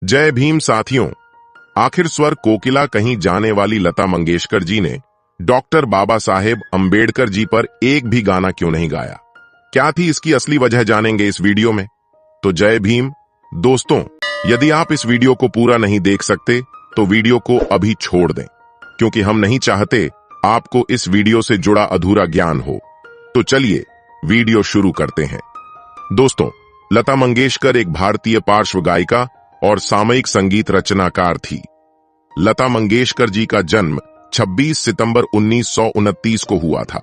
जय भीम साथियों। आखिर स्वर कोकिला कहीं जाने वाली लता मंगेशकर जी ने डॉक्टर बाबा साहेब अंबेडकर जी पर एक भी गाना क्यों नहीं गाया? क्या थी इसकी असली वजह जानेंगे इस वीडियो में। तो जय भीम दोस्तों, यदि आप इस वीडियो को पूरा नहीं देख सकते तो वीडियो को अभी छोड़ दें, क्योंकि हम नहीं चाहते आपको इस वीडियो से जुड़ा अधूरा ज्ञान हो। तो चलिए वीडियो शुरू करते हैं। दोस्तों, लता मंगेशकर एक भारतीय पार्श्व गायिका और सामयिक संगीत रचनाकार थी। लता मंगेशकर जी का जन्म 26 सितंबर 1929 को हुआ था।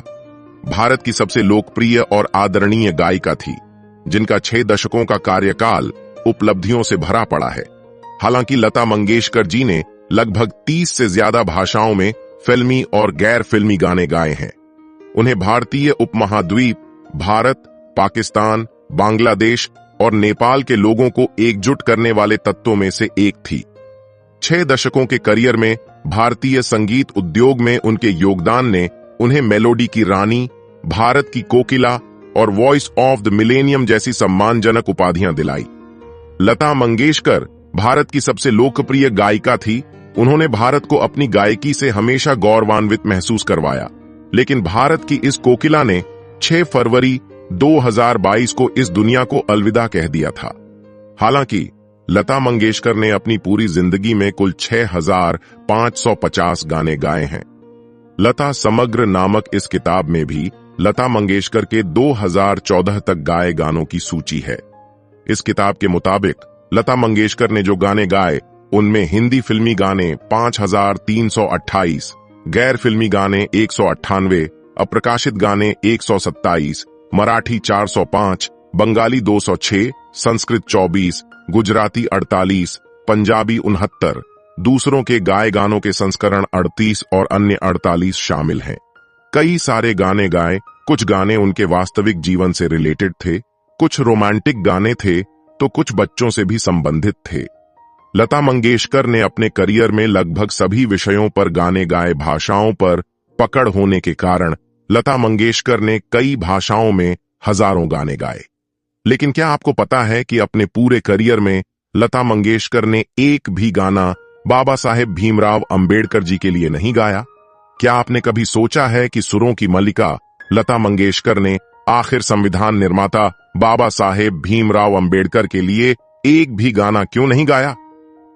भारत की सबसे लोकप्रिय और आदरणीय गायिका थी, जिनका 6 दशकों का कार्यकाल उपलब्धियों से भरा पड़ा है। हालांकि लता मंगेशकर जी ने लगभग 30 से ज्यादा भाषाओं में फिल्मी और गैर फिल्मी गाने गाए हैं। उन्हें भारतीय उपमहाद्वीप, भारत, पाकिस्तान, बांग्लादेश और नेपाल के लोगों को एकजुट करने वाले तत्वों में से एक थी। 6 दशकों के करियर में भारतीय संगीत उद्योग में उनके योगदान ने उन्हें मेलोडी की रानी, भारत की कोकिला और वॉइस ऑफ द मिलेनियम जैसी सम्मानजनक उपाधियां दिलाई। लता मंगेशकर भारत की सबसे लोकप्रिय गायिका थी। उन्होंने भारत को अपनी गायकी से हमेशा गौरवान्वित महसूस करवाया। लेकिन भारत की इस कोकिला ने 6 फरवरी 2022 को इस दुनिया को अलविदा कह दिया था। हालांकि लता मंगेशकर ने अपनी पूरी जिंदगी में कुल 6550 गाने गाए हैं। लता समग्र नामक इस किताब में भी लता मंगेशकर के 2014 तक गाए गानों की सूची है। इस किताब के मुताबिक लता मंगेशकर ने जो गाने गाए, उनमें हिंदी फिल्मी गाने 5328, गैर फिल्मी गाने 198, अप्रकाशित गाने 127, मराठी 405, बंगाली 206, संस्कृत 24, गुजराती 48, पंजाबी 69, दूसरों के गाए गानों के संस्करण 38 और अन्य 48 शामिल हैं। कई सारे गाने गाए। कुछ गाने उनके वास्तविक जीवन से रिलेटेड थे, कुछ रोमांटिक गाने थे तो कुछ बच्चों से भी संबंधित थे। लता मंगेशकर ने अपने करियर में लगभग सभी विषयों पर गाने गाए। भाषाओं पर पकड़ होने के कारण लता मंगेशकर ने कई भाषाओं में हजारों गाने गाए। लेकिन क्या आपको पता है कि अपने पूरे करियर में लता मंगेशकर ने एक भी गाना बाबा साहेब भीमराव अंबेडकर जी के लिए नहीं गाया? क्या आपने कभी सोचा है कि सुरों की मल्लिका लता मंगेशकर ने आखिर संविधान निर्माता बाबा साहेब भीमराव अंबेडकर के लिए एक भी गाना क्यों नहीं गाया?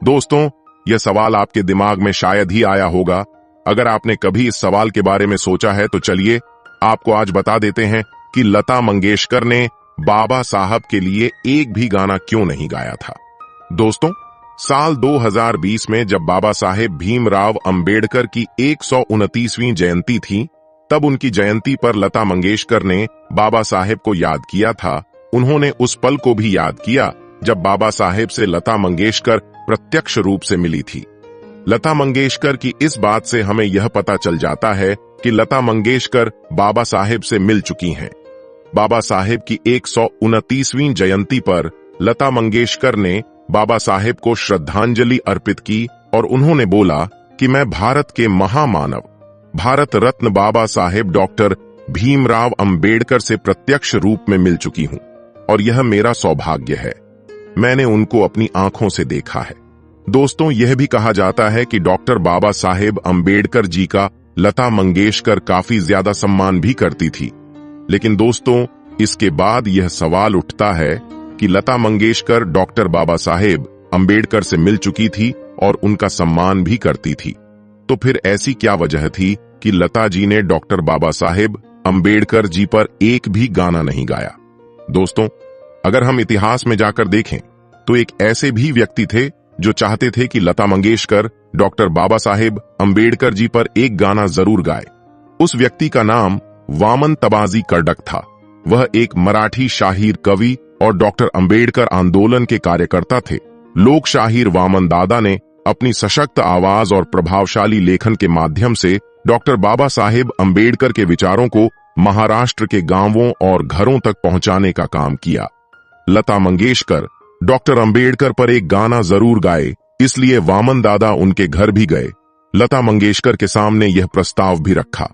दोस्तों, यह सवाल आपके दिमाग में शायद ही आया होगा। अगर आपने कभी इस सवाल के बारे में सोचा है तो चलिए आपको आज बता देते हैं कि लता मंगेशकर ने बाबा साहब के लिए एक भी गाना क्यों नहीं गाया था। दोस्तों, साल 2020 में जब बाबा साहेब भीमराव अंबेडकर की 129वीं जयंती थी, तब उनकी जयंती पर लता मंगेशकर ने बाबा साहेब को याद किया था। उन्होंने उस पल को भी याद किया जब बाबा साहेब से लता मंगेशकर प्रत्यक्ष रूप से मिली थी। लता मंगेशकर की इस बात से हमें यह पता चल जाता है कि लता मंगेशकर बाबा साहेब से मिल चुकी हैं। बाबा साहेब की 129वीं जयंती पर लता मंगेशकर ने बाबा साहेब को श्रद्धांजलि अर्पित की और उन्होंने बोला कि मैं भारत के महामानव, भारत रत्न बाबा साहेब डॉक्टर भीमराव अंबेडकर से प्रत्यक्ष रूप में मिल चुकी हूं और यह मेरा सौभाग्य है। मैंने उनको अपनी आंखों से देखा है। दोस्तों, यह भी कहा जाता है कि डॉक्टर बाबा साहेब अंबेडकर जी का लता मंगेशकर काफी ज्यादा सम्मान भी करती थी। लेकिन दोस्तों, इसके बाद यह सवाल उठता है कि लता मंगेशकर डॉक्टर बाबा साहेब अंबेडकर से मिल चुकी थी और उनका सम्मान भी करती थी, तो फिर ऐसी क्या वजह थी कि लता जी ने डॉक्टर बाबा साहेब अंबेडकर जी पर एक भी गाना नहीं गाया? दोस्तों, अगर हम इतिहास में जाकर देखें तो एक ऐसे भी व्यक्ति थे जो चाहते थे कि लता मंगेशकर डॉक्टर बाबा साहेब अंबेडकर जी पर एक गाना जरूर गाए। उस व्यक्ति का नाम वामन तबाजी कर्डक था। वह एक मराठी शाहीर कवि और डॉक्टर अंबेडकर आंदोलन के कार्यकर्ता थे। लोक शाहीर वामन दादा ने अपनी सशक्त आवाज और प्रभावशाली लेखन के माध्यम से डॉक्टर बाबा साहेब अंबेडकर के विचारों को महाराष्ट्र के गांवों और घरों तक पहुंचाने का काम किया। लता मंगेशकर डॉक्टर अंबेडकर पर एक गाना जरूर गाए, इसलिए वामन दादा उनके घर भी गए। लता मंगेशकर के सामने यह प्रस्ताव भी रखा,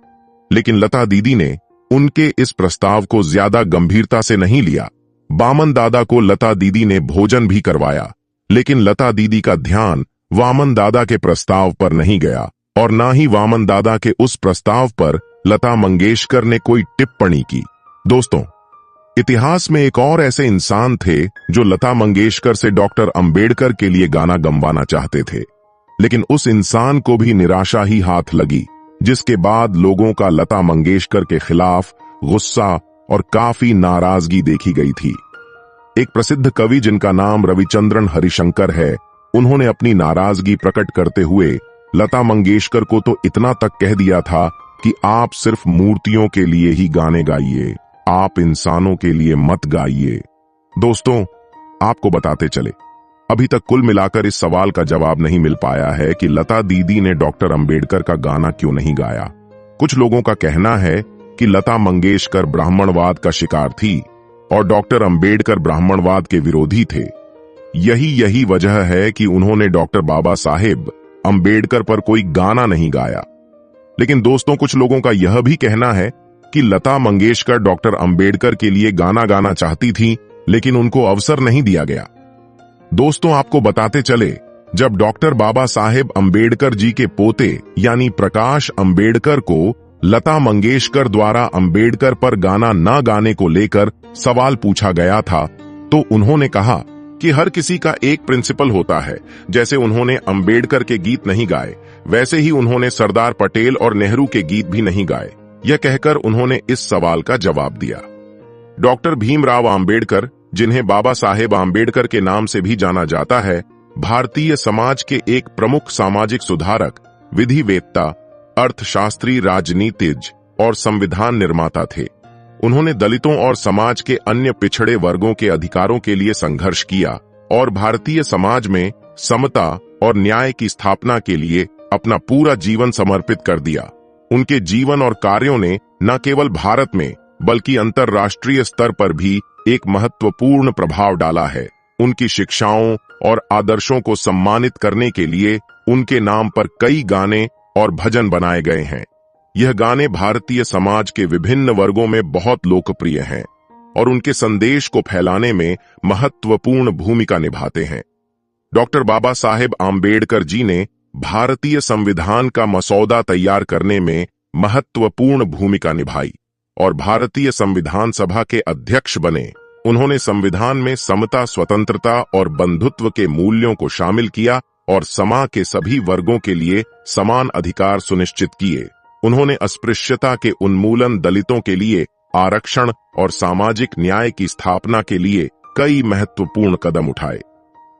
लेकिन लता दीदी ने उनके इस प्रस्ताव को ज्यादा गंभीरता से नहीं लिया। वामन दादा को लता दीदी ने भोजन भी करवाया, लेकिन लता दीदी का ध्यान वामन दादा के प्रस्ताव पर नहीं गया और ना ही वामन दादा के उस प्रस्ताव पर लता मंगेशकर ने कोई टिप्पणी की। दोस्तों, इतिहास में एक और ऐसे इंसान थे जो लता मंगेशकर से डॉक्टर अंबेडकर के लिए गाना गंवाना चाहते थे, लेकिन उस इंसान को भी निराशा ही हाथ लगी, जिसके बाद लोगों का लता मंगेशकर के खिलाफ गुस्सा और काफी नाराजगी देखी गई थी। एक प्रसिद्ध कवि जिनका नाम रविचंद्रन हरिशंकर है, उन्होंने अपनी नाराजगी प्रकट करते हुए लता मंगेशकर को तो इतना तक कह दिया था कि आप सिर्फ मूर्तियों के लिए ही गाने गाइए, आप इंसानों के लिए मत गाइए। दोस्तों, आपको बताते चले, अभी तक कुल मिलाकर इस सवाल का जवाब नहीं मिल पाया है कि लता दीदी ने डॉक्टर अंबेडकर का गाना क्यों नहीं गाया। कुछ लोगों का कहना है कि लता मंगेशकर ब्राह्मणवाद का शिकार थी और डॉक्टर अंबेडकर ब्राह्मणवाद के विरोधी थे। यही वजह है कि उन्होंने डॉक्टर बाबा साहेब अंबेडकर पर कोई गाना नहीं गाया। लेकिन दोस्तों, कुछ लोगों का यह भी कहना है कि लता मंगेशकर डॉक्टर अंबेडकर के लिए गाना गाना चाहती थी, लेकिन उनको अवसर नहीं दिया गया। दोस्तों, आपको बताते चले, जब डॉक्टर बाबा साहेब अंबेडकर जी के पोते यानी प्रकाश अंबेडकर को लता मंगेशकर द्वारा अंबेडकर पर गाना न गाने को लेकर सवाल पूछा गया था, तो उन्होंने कहा कि हर किसी का एक प्रिंसिपल होता है। जैसे उन्होंने अंबेडकर के गीत नहीं गाए, वैसे ही उन्होंने सरदार पटेल और नेहरू के गीत भी नहीं गाए। यह कहकर उन्होंने इस सवाल का जवाब दिया। डॉक्टर भीमराव अंबेडकर, जिन्हें बाबा साहेब अंबेडकर के नाम से भी जाना जाता है, भारतीय समाज के एक प्रमुख सामाजिक सुधारक, विधिवेत्ता, अर्थशास्त्री, राजनीतिज्ञ और संविधान निर्माता थे। उन्होंने दलितों और समाज के अन्य पिछड़े वर्गों के अधिकारों के लिए संघर्ष किया और भारतीय समाज में समता और न्याय की स्थापना के लिए अपना पूरा जीवन समर्पित कर दिया। उनके जीवन और कार्यों ने न केवल भारत में बल्कि अंतर्राष्ट्रीय स्तर पर भी एक महत्वपूर्ण प्रभाव डाला है। उनकी शिक्षाओं और आदर्शों को सम्मानित करने के लिए उनके नाम पर कई गाने और भजन बनाए गए हैं। यह गाने भारतीय समाज के विभिन्न वर्गों में बहुत लोकप्रिय हैं और उनके संदेश को फैलाने में महत्वपूर्ण भूमिका निभाते हैं। डॉक्टर बाबा साहेब आम्बेडकर जी ने भारतीय संविधान का मसौदा तैयार करने में महत्वपूर्ण भूमिका निभाई और भारतीय संविधान सभा के अध्यक्ष बने। उन्होंने संविधान में समता, स्वतंत्रता और बंधुत्व के मूल्यों को शामिल किया और समाज के सभी वर्गों के लिए समान अधिकार सुनिश्चित किए। उन्होंने अस्पृश्यता के उन्मूलन, दलितों के लिए आरक्षण और सामाजिक न्याय की स्थापना के लिए कई महत्वपूर्ण कदम उठाए।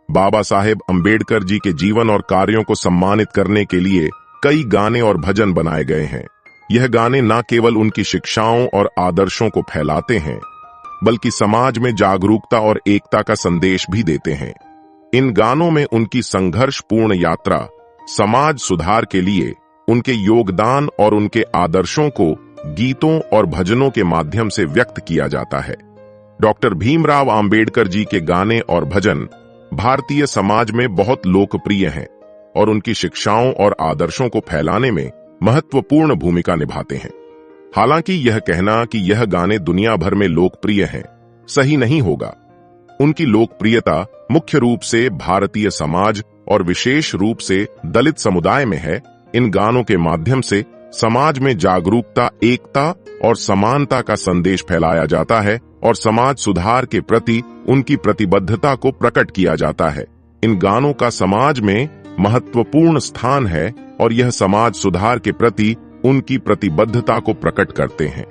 बाबा साहेब अंबेडकर जी के जीवन और कार्यों को सम्मानित करने के लिए कई गाने और भजन बनाए गए हैं। यह गाने न केवल उनकी शिक्षाओं और आदर्शों को फैलाते हैं, बल्कि समाज में जागरूकता और एकता का संदेश भी देते हैं। इन गानों में उनकी संघर्षपूर्ण यात्रा, समाज सुधार के लिए उनके योगदान और उनके आदर्शों को गीतों और भजनों के माध्यम से व्यक्त किया जाता है। डॉक्टर भीमराव अंबेडकर जी के गाने और भजन भारतीय समाज में बहुत लोकप्रिय हैं और उनकी शिक्षाओं और आदर्शों को फैलाने में महत्वपूर्ण भूमिका निभाते हैं। हालांकि यह कहना कि यह गाने दुनिया भर में लोकप्रिय हैं सही नहीं होगा। उनकी लोकप्रियता मुख्य रूप से भारतीय समाज और विशेष रूप से दलित समुदाय में है। इन गानों के माध्यम से समाज में जागरूकता, एकता और समानता का संदेश फैलाया जाता है और समाज सुधार के प्रति उनकी प्रतिबद्धता को प्रकट किया जाता है। इन गानों का समाज में महत्वपूर्ण स्थान है और यह समाज सुधार के प्रति उनकी प्रतिबद्धता को प्रकट करते हैं।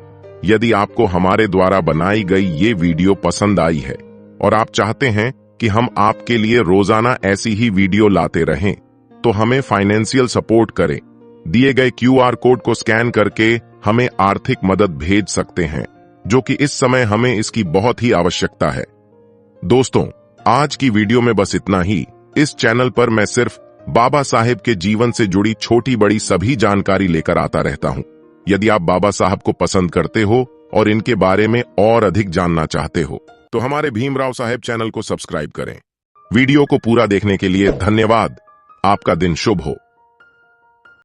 यदि आपको हमारे द्वारा बनाई गई ये वीडियो पसंद आई है और आप चाहते हैं कि हम आपके लिए रोजाना ऐसी ही वीडियो लाते रहें, तो हमें फाइनेंशियल सपोर्ट करें। दिए गए QR कोड को स्कैन करके हमें आर्थिक मदद भेज सकते हैं, जो कि इस समय हमें इसकी बहुत ही आवश्यकता है। दोस्तों, आज की वीडियो में बस इतना ही। इस चैनल पर मैं सिर्फ बाबा साहेब के जीवन से जुड़ी छोटी बड़ी सभी जानकारी लेकर आता रहता हूं। यदि आप बाबा साहब को पसंद करते हो और इनके बारे में और अधिक जानना चाहते हो, तो हमारे भीमराव साहेब चैनल को सब्सक्राइब करें। वीडियो को पूरा देखने के लिए धन्यवाद। आपका दिन शुभ हो।